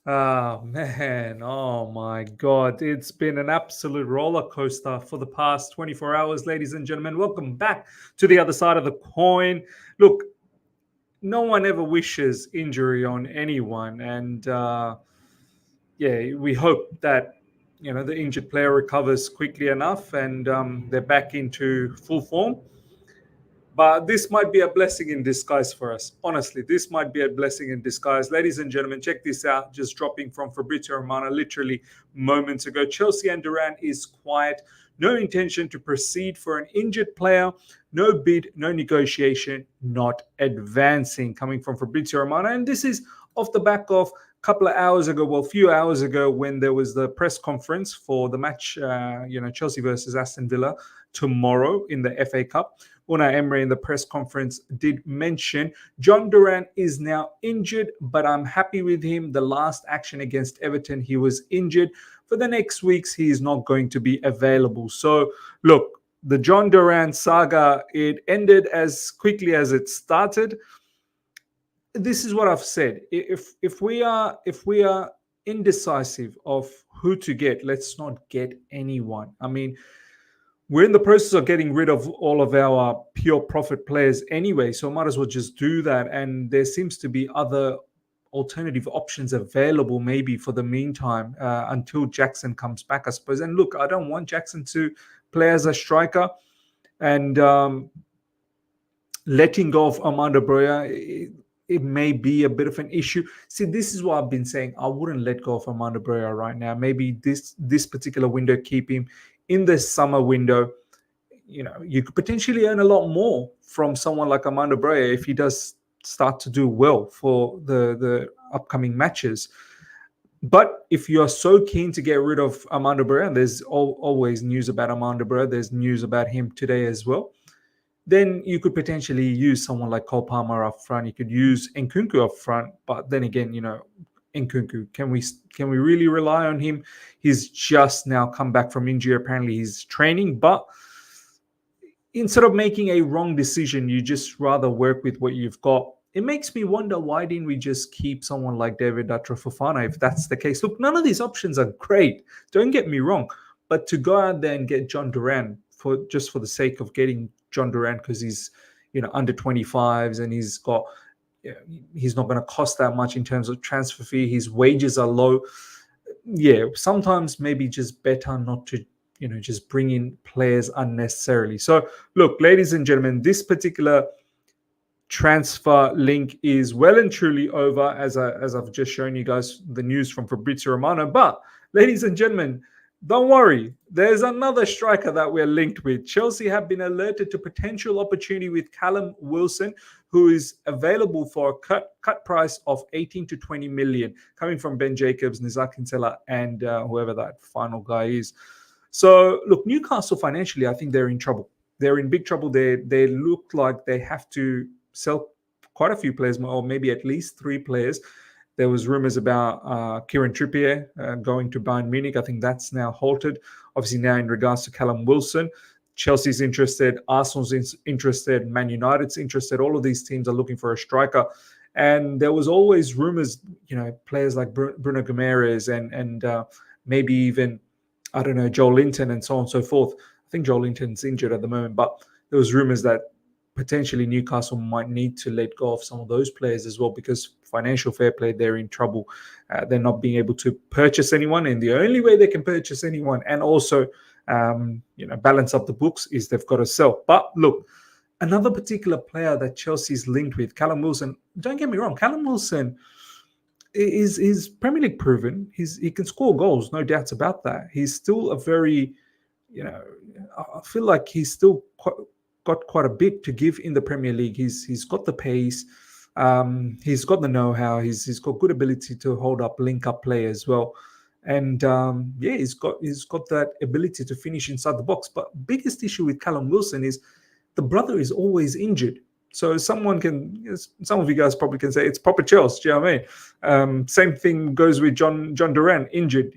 Oh man, oh my God. It's been an absolute roller coaster for the past 24 hours, ladies and gentlemen. Welcome back to the other side of the coin. Look, no one ever wishes injury on anyone. And yeah, we hope that, the injured player recovers quickly enough and they're back into full form. But this might be a blessing in disguise for us. Honestly, this might be a blessing in disguise. Ladies and gentlemen, check this out. Just dropping from Fabrizio Romano literally moments ago. Chelsea and Duran is quiet. No intention to proceed for an injured player. No bid, no negotiation, not advancing. Coming from Fabrizio Romano. And this is off the back of a couple of hours ago, well, a few hours ago, when there was the press conference for the match, Chelsea versus Aston Villa tomorrow in the FA Cup. Unai Emery in the press conference did mention Jhon Duran is now injured, but I'm happy with him. The last action against Everton, he was injured. For the next weeks, he is not going to be available. So, look, the Jhon Duran saga, it ended as quickly as it started. This is what I've said. If we are indecisive of who to get, let's not get anyone. I mean, we're in the process of getting rid of all of our pure profit players anyway, so might as well just do that. And there seems to be other alternative options available maybe for the meantime until Jackson comes back, I suppose. And look, I don't want Jackson to play as a striker, and letting go of Armando Broja, it may be a bit of an issue. See, this is what I've been saying. I wouldn't let go of Armando Broja right now. Maybe this particular window, keep him in the summer window. You could potentially earn a lot more from someone like Armando Broja if he does start to do well for the upcoming matches. But if you're so keen to get rid of Armando Broja, and there's always news about Armando Broja, there's news about him today as well, then you could potentially use someone like Cole Palmer up front. You could use Nkunku up front. But then again, Nkunku, can we really rely on him? He's just now come back from injury. Apparently he's training, but instead of making a wrong decision, you just rather work with what you've got. It makes me wonder, why didn't we just keep someone like David Datra Fofana if that's the case? Look, none of these options are great, don't get me wrong, but to go out there and get Jhon Duran for the sake of getting Jhon Duran because he's under 25s and he's not going to cost that much in terms of transfer fee. His wages are low. Yeah, sometimes maybe just better not to just bring in players unnecessarily. So look, ladies and gentlemen, this particular transfer link is well and truly over, as I've just shown you guys the news from Fabrizio Romano. But ladies and gentlemen, don't worry, there's another striker that we're linked with. Chelsea have been alerted to potential opportunity with Callum Wilson, who is available for a cut price of 18 to 20 million, coming from Ben Jacobs, Nizar Kinsella, and whoever that final guy is. So look, Newcastle financially, I think they're in trouble. They're in big trouble. They look like they have to sell quite a few players, or maybe at least 3 players. There was rumors about Kieran Trippier going to Bayern Munich. I think that's now halted. Obviously, now in regards to Callum Wilson, Chelsea's interested, Arsenal's interested, Man United's interested. All of these teams are looking for a striker. And there was always rumors, players like Bruno Guimaraes and maybe even, I don't know, Joel Linton and so on and so forth. I think Joel Linton's injured at the moment, but there was rumors that potentially Newcastle might need to let go of some of those players as well, because financial fair play, they're in trouble. They're not being able to purchase anyone, and the only way they can purchase anyone and also balance up the books is they've got to sell. But look, another particular player that Chelsea's linked with, Callum Wilson. Don't get me wrong, Callum Wilson is Premier League proven. He can score goals, no doubts about that. He's still a very, I feel like he's still got quite a bit to give in the Premier League. He's got the pace, he's got the know-how, he's got good ability to hold up, link up play as well, and he's got that ability to finish inside the box. But biggest issue with Callum Wilson is the brother is always injured. So some of you guys probably can say it's proper Chelsea. Do you know what I mean? Same thing goes with Jhon Duran, injured.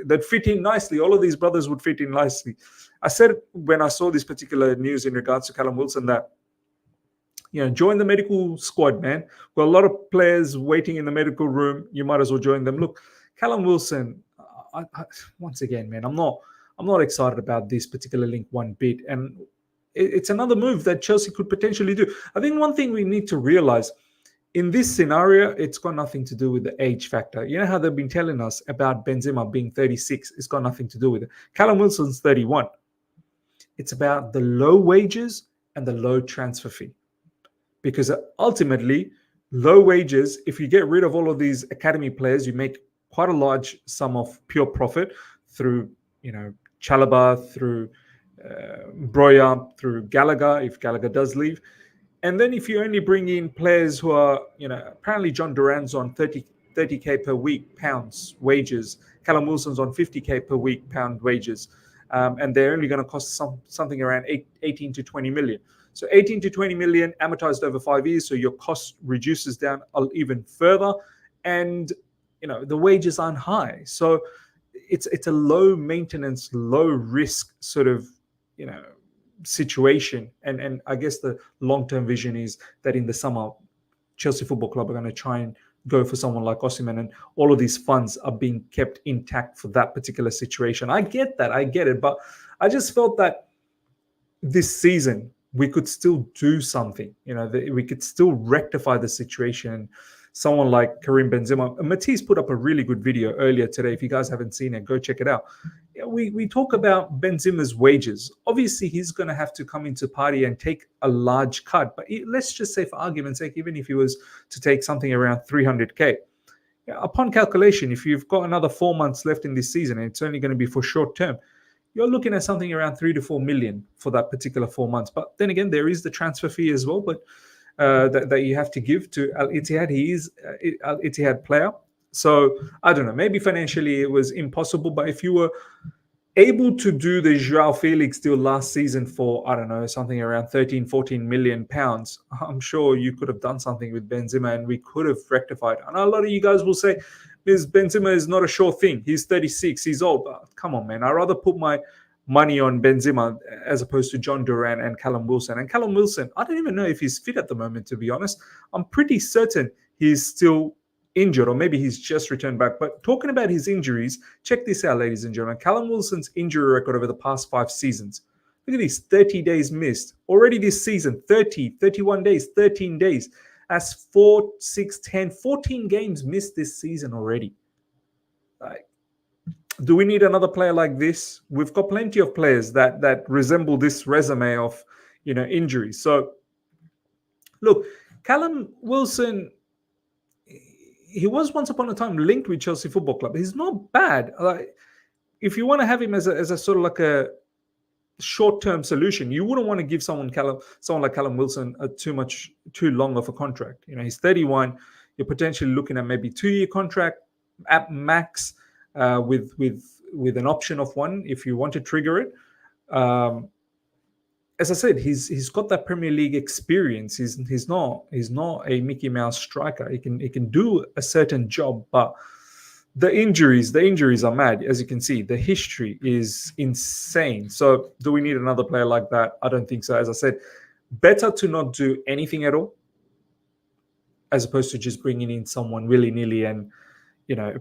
That fit in nicely. All of these brothers would fit in nicely. I said when I saw this particular news in regards to Callum Wilson that join the medical squad, man. Got a lot of players waiting in the medical room. You might as well join them. Look, Callum Wilson. Once again, man, I'm not excited about this particular link one bit, and it's another move that Chelsea could potentially do. I think one thing we need to realize in this scenario, it's got nothing to do with the age factor. You know how they've been telling us about Benzema being 36? It's got nothing to do with it. Callum Wilson's 31. It's about the low wages and the low transfer fee. Because ultimately, low wages, if you get rid of all of these academy players, you make quite a large sum of pure profit through, Chalobah, through Broja, through Gallagher, if Gallagher does leave. And then if you only bring in players who are, apparently Jhon Duran's on 30K per week, pounds, wages. Callum Wilson's on 50K per week, pound wages. And they're only going to cost something around 18 to 20 million. So 18 to 20 million amortized over 5 years. So your cost reduces down even further. And, the wages aren't high. So it's a low maintenance, low risk sort of, situation. And I guess the long-term vision is that in the summer, Chelsea Football Club are going to try and go for someone like Osimhen, and all of these funds are being kept intact for that particular situation. I get that. I get it. But I just felt that this season we could still do something. We could still rectify the situation. Someone like Karim Benzema, Matisse put up a really good video earlier today. If you guys haven't seen it, go check it out. We talk about Benzema's wages. Obviously, he's going to have to come into party and take a large cut. But let's just say, for argument's sake, even if he was to take something around 300K, upon calculation, if you've got another 4 months left in this season and it's only going to be for short term, you're looking at something around 3 to 4 million for that particular 4 months. But then again, there is the transfer fee as well, but that you have to give to Al Ittihad. He is Al Ittihad player. So I don't know, maybe financially it was impossible, but if you were able to do the Joao Felix deal last season for, I don't know, something around 13, 14 million pounds, I'm sure you could have done something with Benzema and we could have rectified. And a lot of you guys will say, Benzema is not a sure thing. He's 36, he's old. But come on, man. I'd rather put my money on Benzema as opposed to Jhon Duran and Callum Wilson. And Callum Wilson, I don't even know if he's fit at the moment, to be honest. I'm pretty certain he's still injured, or maybe he's just returned back. But talking about his injuries, check this out, ladies and gentlemen. Callum Wilson's injury record over the past 5 seasons. Look at these, 30 days missed. Already this season, 30, 31 days, 13 days. That's 4, 6, 10, 14 games missed this season already. Do we need another player like this? We've got plenty of players that resemble this resume of, injuries. So, look, Callum Wilson, he was once upon a time linked with Chelsea Football Club. He's not bad. If you want to have him as a sort of like a short-term solution, you wouldn't want to give someone like Callum Wilson too long of a contract. He's 31. You're potentially looking at maybe 2-year contract at max, with an option of 1 if you want to trigger it. As I said, he's got that Premier League experience. He's not a Mickey Mouse striker. He can do a certain job, but the injuries are mad. As you can see, the history is insane. So do we need another player like that? I don't think so. As I said, better to not do anything at all, as opposed to just bringing in someone willy-nilly and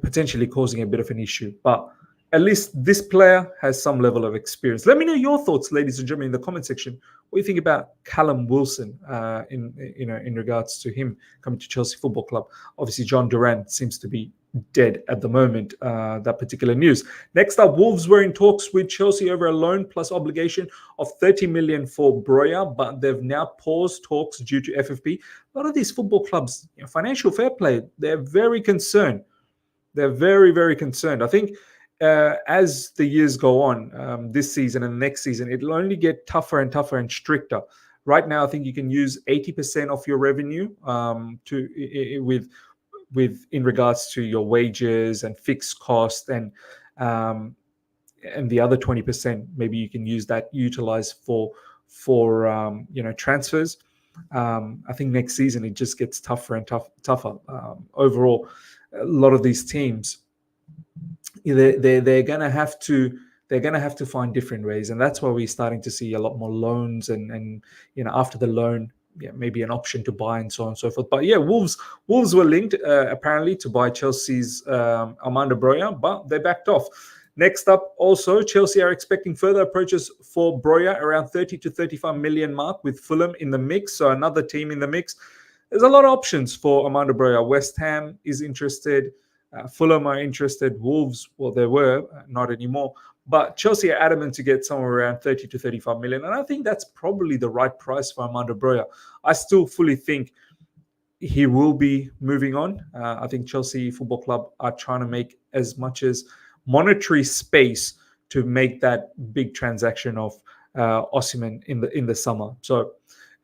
potentially causing a bit of an issue. But at least this player has some level of experience. Let me know your thoughts, ladies and gentlemen, in the comment section. What do you think about Callum Wilson in regards to him coming to Chelsea Football Club? Obviously, Jhon Duran seems to be dead at the moment, that particular news. Next up, Wolves were in talks with Chelsea over a loan plus obligation of 30 million for Broja, but they've now paused talks due to FFP. A lot of these football clubs, financial fair play, they're very concerned. They're very, very concerned. I think as the years go on, this season and next season, it'll only get tougher and tougher and stricter. Right now, I think you can use 80% of your revenue with in regards to your wages and fixed cost, and the other 20% maybe you can utilize for transfers. I think next season it just gets tougher and tougher. Overall, a lot of these teams, they're gonna have to find different ways, and that's why we're starting to see a lot more loans. And after the loan, maybe an option to buy and so on and so forth. But yeah, Wolves were linked apparently to buy Chelsea's Armando Broja, but they backed off. Next up, also, Chelsea are expecting further approaches for Broja around 30 to 35 million mark, with Fulham in the mix, so another team in the mix. There's a lot of options for Armando Broja. West Ham is interested. Fulham are interested. Wolves, well, they were, not anymore. But Chelsea are adamant to get somewhere around 30 to 35 million. And I think that's probably the right price for Armando Broja. I still fully think he will be moving on. I think Chelsea Football Club are trying to make as much as monetary space to make that big transaction of Osimhen in the summer. So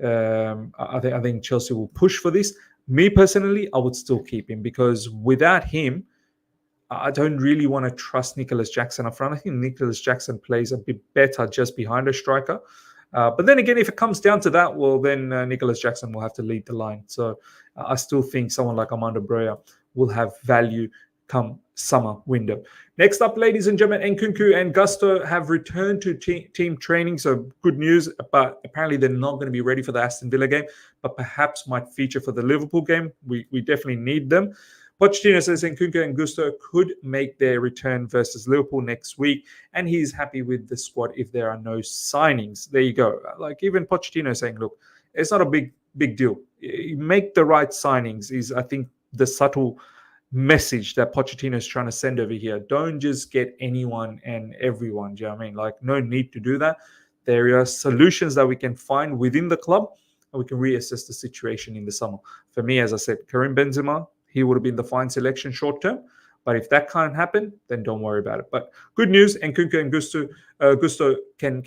I think Chelsea will push for this. Me personally, I would still keep him, because without him, I don't really want to trust Nicholas Jackson up front. I think Nicholas Jackson plays a bit better just behind a striker. But then again, if it comes down to that, well, then Nicholas Jackson will have to lead the line. So I still think someone like Armando Broja will have value come summer window. Next up, ladies and gentlemen, Nkunku and Gusto have returned to team training. So good news, but apparently they're not going to be ready for the Aston Villa game, but perhaps might feature for the Liverpool game. We definitely need them. Pochettino says Nkunku and Gusto could make their return versus Liverpool next week, and he's happy with the squad if there are no signings. There you go. Like, even Pochettino saying, look, it's not a big deal. You make the right signings is, I think, the subtle message that Pochettino is trying to send over here. Don't just get anyone and everyone. Do you know what I mean? Like, no need to do that. There are solutions that we can find within the club, and we can reassess the situation in the summer. For me, as I said, Karim Benzema, he would have been the fine selection short term. But if that can't happen, then don't worry about it. But good news, Nkunku and Gusto can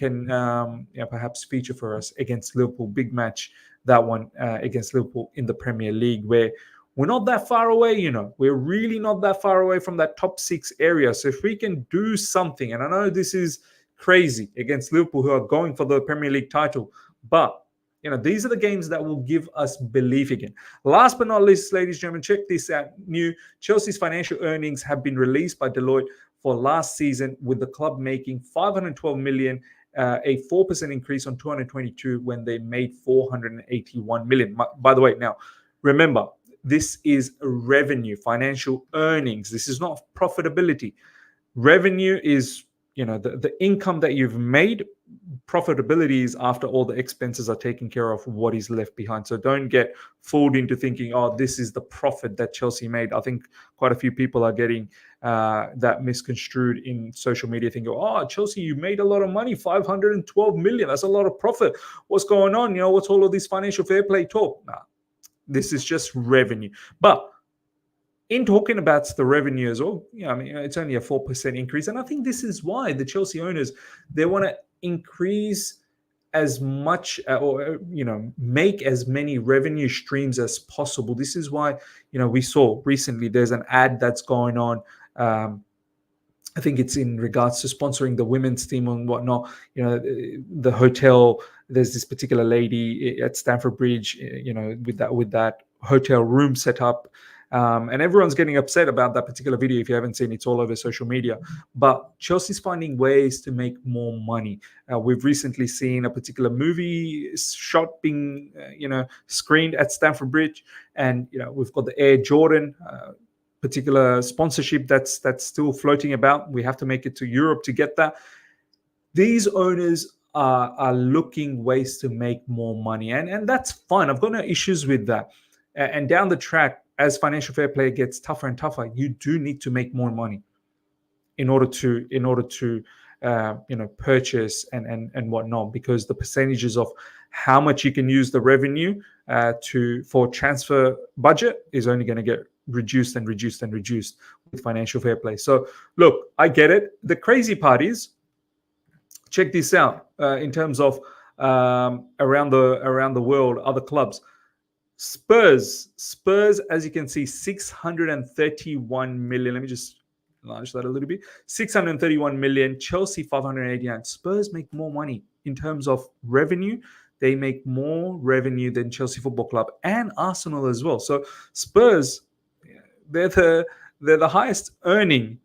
perhaps feature for us against Liverpool. Big match, that one against Liverpool in the Premier League, where we're not that far away, We're really not that far away from that top 6 area. So if we can do something, and I know this is crazy against Liverpool, who are going for the Premier League title, but these are the games that will give us belief again. Last but not least, ladies and gentlemen, check this out. New Chelsea's financial earnings have been released by Deloitte for last season, with the club making 512 million, a 4% increase on 222 when they made 481 million. By the way, now, remember, this is revenue, financial earnings. This is not profitability. Revenue is, the income that you've made. Profitability is after all the expenses are taken care of, what is left behind. So don't get fooled into thinking, oh, this is the profit that Chelsea made. I think quite a few people are getting that misconstrued in social media, thinking, oh, Chelsea, you made a lot of money, 512 million. That's a lot of profit. What's going on? What's all of this financial fair play talk? Nah, this is just revenue. But in talking about the revenue as well, it's only a 4% increase. And I think this is why the Chelsea owners, they want to increase as much or make as many revenue streams as possible. This is why, we saw recently there's an ad that's going on. I think it's in regards to sponsoring the women's team and whatnot. The hotel, there's this particular lady at Stamford Bridge, with that hotel room set up. And everyone's getting upset about that particular video. If you haven't seen it, it's all over social media. But Chelsea's finding ways to make more money. We've recently seen a particular movie shot being, screened at Stamford Bridge. And, we've got the Air Jordan particular sponsorship that's still floating about. We have to make it to Europe to get that. These owners are looking ways to make more money. And that's fine. I've got no issues with that. And down the track, as financial fair play gets tougher and tougher, you do need to make more money in order to purchase and whatnot, because the percentages of how much you can use the revenue for transfer budget is only going to get reduced and reduced and reduced with financial fair play. So look, I get it. The crazy part is, check this out, in terms of around the world, other clubs. Spurs, as you can see, 631 million. Let me just enlarge that a little bit. 631 million. Chelsea, 589. Spurs make more money in terms of revenue. They make more revenue than Chelsea Football Club and Arsenal as well. So Spurs, they're the highest earning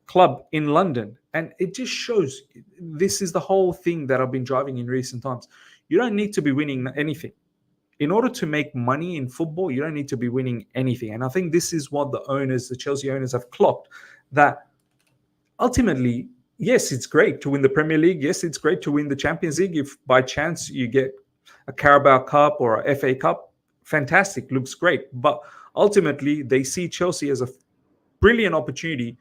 club in London. And it just shows, this is the whole thing that I've been driving in recent times. You don't need to be winning anything. In order to make money in football, you don't need to be winning anything. And I think this is what the Chelsea owners have clocked, that ultimately, yes, it's great to win the Premier League. Yes, it's great to win the Champions League. If by chance you get a Carabao Cup or a FA Cup, fantastic, looks great. But ultimately, they see Chelsea as a brilliant opportunity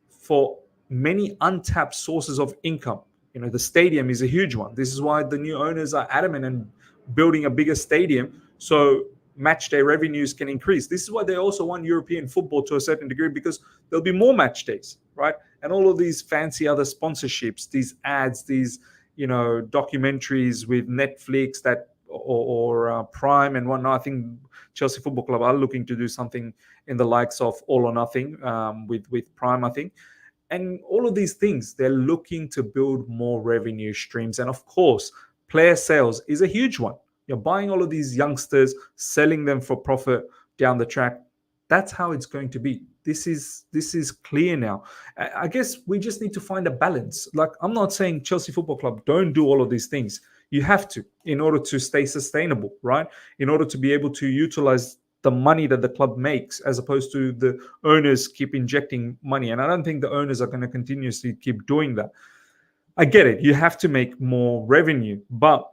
for many untapped sources of income. The stadium is a huge one. This is why the new owners are adamant and building a bigger stadium so match day revenues can increase. This is why they also want European football to a certain degree, because there'll be more match days, right? And all of these fancy other sponsorships, these ads, these documentaries with Netflix or Prime and whatnot. I think Chelsea Football Club are looking to do something in the likes of All or Nothing with Prime, I think. And all of these things, they're looking to build more revenue streams. And of course, player sales is a huge one. You're buying all of these youngsters, selling them for profit down the track. That's how it's going to be. This is clear now. I guess we just need to find a balance. Like, I'm not saying Chelsea Football Club don't do all of these things. You have to, in order to stay sustainable, right? In order to be able to utilize the money that the club makes, as opposed to the owners keep injecting money. And I don't think the owners are going to continuously keep doing that. I get it. You have to make more revenue, but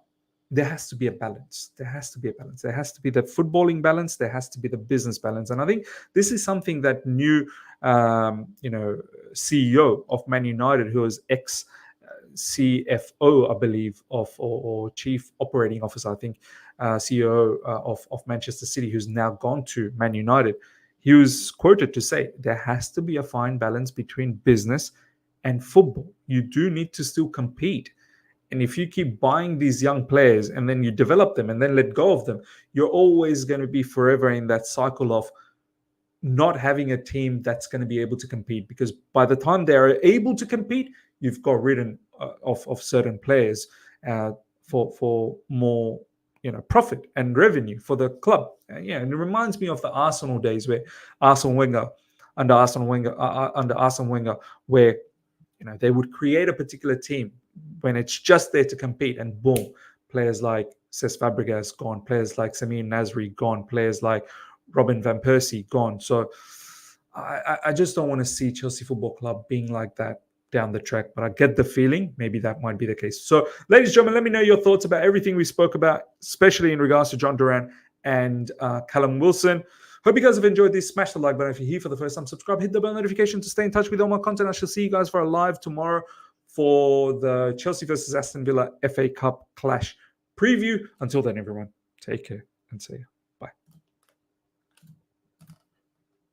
there has to be a balance. There has to be a balance. There has to be the footballing balance. There has to be the business balance. And I think this is something that new, CEO of Man United, who is ex CFO, I believe, or Chief Operating Officer, I think, CEO of Manchester City, who's now gone to Man United. He was quoted to say, there has to be a fine balance between business and football. You do need to still compete. And if you keep buying these young players and then you develop them and then let go of them, you're always going to be forever in that cycle of not having a team that's going to be able to compete. Because by the time they are able to compete, you've got rid of certain players for more profit and revenue for the club. And it reminds me of the Arsenal days, where under Arsene Wenger, where they would create a particular team when it's just there to compete, and boom, players like Cesc Fabregas gone, players like Samir Nasri gone, players like Robin van Persie gone. So I just don't want to see Chelsea Football Club being like that down the track, but I get the feeling maybe that might be the case. So, ladies and gentlemen, let me know your thoughts about everything we spoke about, especially in regards to Jhon Duran and Callum Wilson. Hope you guys have enjoyed this. Smash the like button if you're here for the first time. Subscribe, hit the bell notification to stay in touch with all my content. I shall see you guys for a live tomorrow for the Chelsea versus Aston Villa FA Cup clash preview. Until then, everyone, take care and see you.